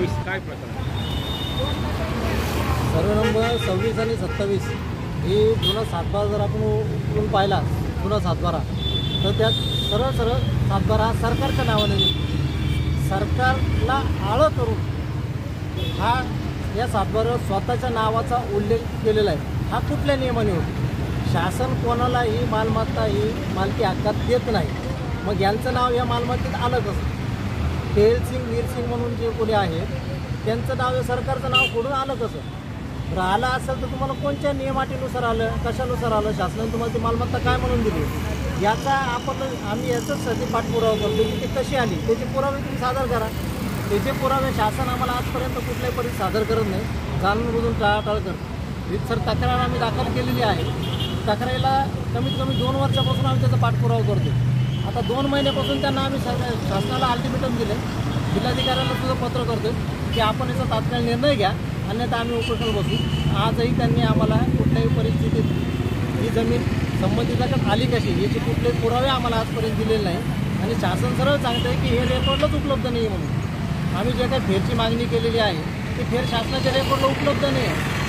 27 काय प्रकार? सर्व नंबर 26 आणि 27 ही जुना सातबारा जर आपण उचलून पाहिला, जुना सातबारा, तर त्यात सरळ सरळ सातबारा हा सरकारच्या नावाने सरकारला आळं करून हा या सातबाऱ्यावर स्वतःच्या नावाचा उल्लेख केलेला आहे. हा कुठल्या नियमाने होतो? शासन कोणालाही मालमत्ता ही मालकी हक्कात देत नाही. मग यांचं नाव या मालमत्तेत आलं कसं? तेलसिंग वीरसिंग म्हणून जे कोणी आहेत त्यांचं नाव हे सरकारचं नाव कुठून आलं कसं? तर आलं असेल तर तुम्हाला कोणत्या नियमाटीनुसार आलं, कशानुसार आलं, शासनाने तुम्हाला ती मालमत्ता काय म्हणून दिली, याचा आम्ही याचाच सध्या पाठपुरावा करतो की ते कशी आली, त्याचे पुरावे तुम्ही सादर करा. त्याचे पुरावे शासन आम्हाला आजपर्यंत कुठल्याही परिस्थितीत सादर करत नाही, जाणून बुजून टाळाटाळ करतो. रीतसर तक्रार आम्ही दाखल केलेली आहे. तक्रारीला कमीत कमी 2 वर्षापासून आम्ही त्याचा पाठपुरावा करतो. आता 2 महिन्यापासून त्यांना आम्ही शासनाला अल्टिमेटम दिले, जिल्हाधिकाऱ्यांना सुद्धा पत्र करतो की आपण याचा तात्काळ निर्णय घ्या, अन्यथा आम्ही उपोषण बसू. आजही त्यांनी आम्हाला कुठल्याही परिस्थितीत ही जमीन संबंधिताकडे आली कशी याचे कुठलेही पुरावे आम्हाला आजपर्यंत दिलेले नाही. आणि शासन सरळ सांगतं आहे की हे रेकॉर्डलाच उपलब्ध नाही आहे म्हणून. आम्ही जे काही फेरची मागणी केलेली आहे ती फेर शासनाच्या रेकॉर्डला उपलब्ध नाही आहे.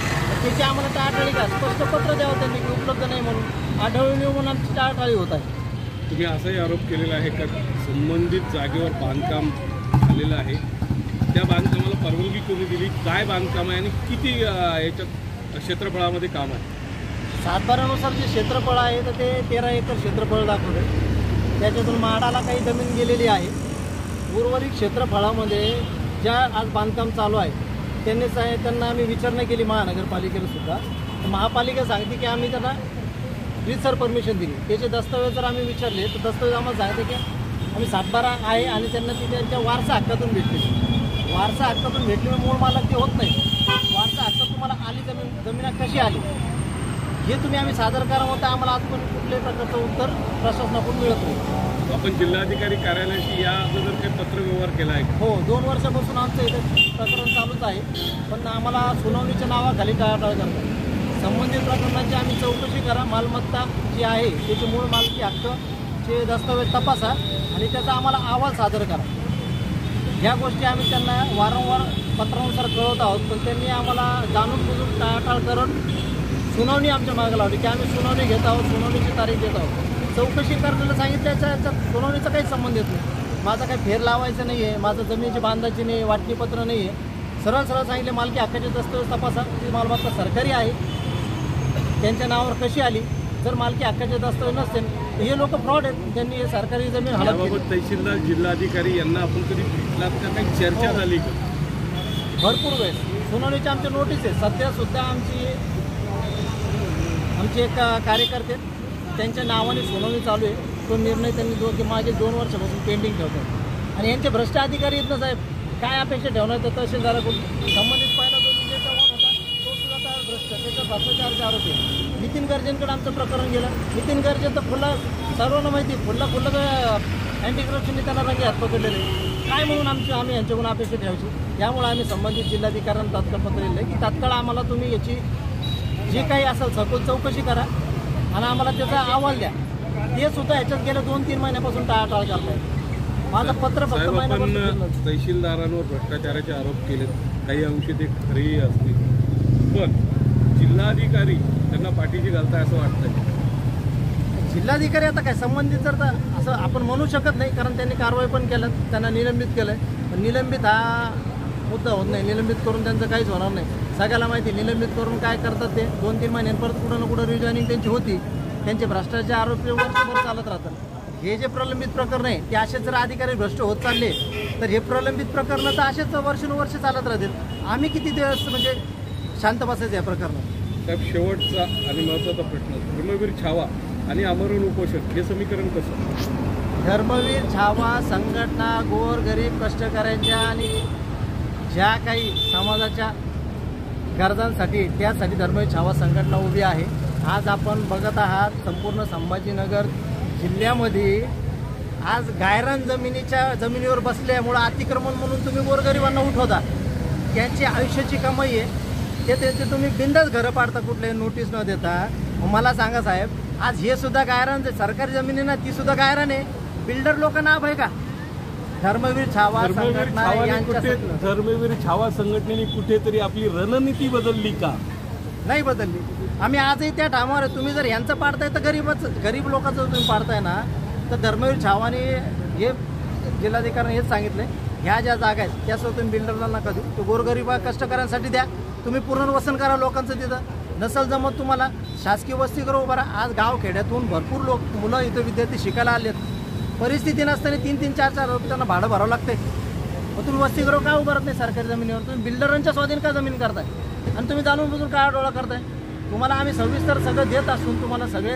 त्याची आम्हाला टाळाटाळी का स्पष्ट पत्र द्यावं त्यांनी की उपलब्ध नाही म्हणून. आढळून येऊ म्हणून आमची टाळाटाळी होत आहे. तुम्ही असाही आरोप केलेला आहे का संबंधित जागेवर बांधकाम झालेलं आहे, त्या बांधकामाला परवानगी कोणी दिली, काय बांधकाम आहे आणि किती याच्यात क्षेत्रफळामध्ये काम आहे? सातबाऱ्यानुसार जे क्षेत्रफळ आहे तर ते 13 एकर क्षेत्रफळ दाखवलं. त्याच्यातून माडाला काही जमीन गेलेली आहे. उर्वरित क्षेत्रफळामध्ये ज्या आज बांधकाम चालू आहे त्यांना आम्ही विचारणा केली महानगरपालिकेला सुद्धा. तर महापालिका सांगते की आम्ही त्यांना रीतसर परमिशन दिली. त्याचे दस्तऐवज जर आम्ही विचारले तर दस्तऐवज आम्हाला सांगते की आम्ही सातबारा आहे आणि त्यांना ती त्यांच्या वारसा हक्कातून भेटली. वारसा हक्कातून भेटल्यामुळे मूळ मालक ते होत नाही. वारसा हक्कात तुम्हाला आली जमीन कशी आली हे तुम्ही आम्ही सादर करा होता. आम्हाला आजपर्यंत कुठल्याही प्रकारचं उत्तर प्रशासनाकडून मिळत नाही. आपण जिल्हाधिकारी कार्यालयाशी या अगोदर काही पत्रव्यवहार केला आहे? हो, 2 वर्षापासून आमचं इथं प्रकरण चालूच आहे, पण आम्हाला सुनावणीच्या नावाखाली टाळाटाळ करतात. संबंधित प्रकरणाची आम्ही चौकशी करा, मालमत्ता जी आहे त्याची मूळ मालकी हक्कचे दस्तऐवज तपासा आणि त्याचा आम्हाला अहवाल सादर करा. ह्या गोष्टी आम्ही त्यांना वारंवार पत्रानुसार कळवत आहोत, पण त्यांनी आम्हाला जाणून बुजून टाळाटाळ करून सुनावणी आमच्या मागे लावली की आम्ही सुनावणी घेत आहोत, सुनावणीची तारीख देत आहोत. चौकशी करण्याला सांगितलं याचा सुनावणीचा काही संबंध येत नाही. माझा काही फेर लावायचा नाही आहे, माझं जमिनीची बांधायची नाही, वाटणीपत्र नाही आहे. सरळ सरळ सांगितले मालकी हक्काचे दस्तऐवज तपासा, ती मालमत्ता सरकारी आहे, त्यांच्या नावावर कशी आली. जर मालकी हक्काचे दस्तऐवज नसतील तर हे लोक फ्रॉड आहेत, त्यांनी हे सरकारी जमीन हडप केली. तहसीलदार जिल्हाधिकारी यांना आपण कधी भेटलात का? काही चर्चा झाली का? भरपूर वेळ सुनावणीच्या आमच्या नोटीस आहे. सध्यासुद्धा आमचे एक कार्यकर्ते त्यांच्या नावाने सुनावणी चालू आहे. तो निर्णय त्यांनी मागे 2 वर्षापासून पेंडिंग ठेवतात. आणि यांचे भ्रष्ट अधिकारी आहेत ना साहेब, काय अपेक्षा ठेवणार तर तहसीलदाराकडून. संबंधित पहिला जो विजय चव्हाण होता तो सुद्धा त्या भ्रष्ट, त्याचा भ्रष्टाचाराचे आरोप आहे. नितीन गर्जेंकडे आमचं प्रकरण गेलं. नितीन गर्जे तर खुल्ला, सर्वांना माहिती, खुल्ला अँटी करप्शनने त्यांना रंगे हात पकडलेले. काय म्हणून आम्ही यांच्याकडून अपेक्षा ठेवायची? यामुळे आम्ही संबंधित जिल्हाधिकाऱ्यांना तात्काळ पत्र दिलं की तात्काळ आम्हाला तुम्ही याची जे काही असेल सखोल चौकशी करा आणि आम्हाला त्याचा अहवाल द्या. ते सुद्धा ह्याच्यात गेल्या 2-3 महिन्यापासून टाळाटाळ करतायत. माझं पत्र फक्त महिन्यापासून. तहसीलदारांवर भ्रष्टाचाराचे आरोप केले, काही अंशी ते खरेही असतील, पण जिल्हाधिकारी त्यांना पाठीशी घालताय असं वाटतंय. जिल्हाधिकारी आता काय संबंधित तर असं आपण म्हणू शकत नाही, कारण त्यांनी कारवाई पण केलं, त्यांना निलंबित केलं. पण निलंबित हा मुद्दा होत नाही. निलंबित करून त्यांचं काहीच होणार नाही. सगळ्याला माहिती निलंबित करून काय करतात ते 2-3 महिन्यांनी परत कुठं ना कुठं रिजॉईनिंग त्यांची होती. त्यांचे भ्रष्टाचाराचे आरोप वर्षभर चालत राहतात. हे जे प्रलंबित प्रकरण आहे ते असेच जर अधिकारी भ्रष्ट होत चालले तर हे प्रलंबित प्रकरणं तर असेच वर्षानुवर्ष चालत राहतील. आम्ही किती दिवस म्हणजे शांत बसायचं या प्रकरणात? साहेब, शेवटचा आणि महत्त्वाचा प्रश्न, धर्मवीर छावा आणि आमरण उपोषण हे समीकरण कसं? धर्मवीर छावा संघटना गोरगरीब कष्टकऱ्यांच्या आणि ज्या काही समाजाच्या गरजांसाठी त्यासाठी धर्मवीर छावा संघटना उभी आहे. आज आपण बघत आहात संपूर्ण संभाजीनगर जिल्ह्यामध्ये आज गायरान जमिनीवर बसल्यामुळं अतिक्रमण म्हणून तुम्ही गोरगरिबांना उठवता. त्यांची आयुष्याची कमाई आहे, ते तुम्ही बिंदास घरं पाडता कुठल्याही नोटीस न देता. मला सांगा साहेब, आज हे सुद्धा गायरान सरकारी जमिनी ना ती सुद्धा गायरान आहे. बिल्डर लोक नाभ आहे का? धर्मवीर छावा संघटना यांच्या धर्मवीर छावा संघटनेने कुठेतरी आपली रणनीती बदलली का? नाही बदलली. आम्ही आजही त्या ठामावर आहे. तुम्ही जर यांचं पाडताय तर गरीब लोकांचं तुम्ही पाडताय ना, तर धर्मवीर छावाने हे जिल्हाधिकाऱ्यांनी हेच सांगितलंय, ह्या ज्या जागा आहेत त्या तुम्ही बिल्डरला नका देऊ, तो गोरगरीब कष्टकऱ्यांसाठी द्या. तुम्ही पुनर्वसन करा लोकांचं तिथं. नसल जमत तुम्हाला शासकीय वसतिगृह उभा राहा. आज गाव खेड्यातून भरपूर मुलं इथं विद्यार्थी शिकायला आलेत. परिस्थिती नसताना 3-3, 4-4 रुपये त्यांना भाडं भरावं लागते. मग तुम्ही वसतिगृह का उभारत नाही सरकारी जमिनीवर? तुम्ही बिल्डरांच्या स्वाधीन का जमीन करताय आणि तुम्ही जाणून बुजून काय डोळा करताय? तुम्हाला आम्ही सविस्तर सगळं देत असून तुम्हाला सगळे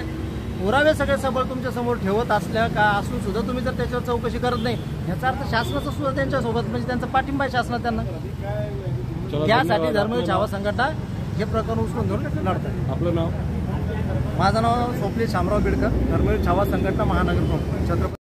पुरावे सगळे सबळ तुमच्या समोर ठेवत असल्या का असून सुद्धा तुम्ही जर त्याच्यावर चौकशी करत नाही, याचा अर्थ शासनाचा सुद्धा त्यांच्यासोबत म्हणजे त्यांचा पाठिंबा आहे शासनात त्यांना. त्यासाठी धर्मवीर छावा संघटना हे प्रकरण उचलून घेऊन लढतात. आपलं नाव? माझं नाव स्वप्नील शामराव बिडकर, धर्मवीर छावा संघटना महानगर प्रमुख, छत्रपती.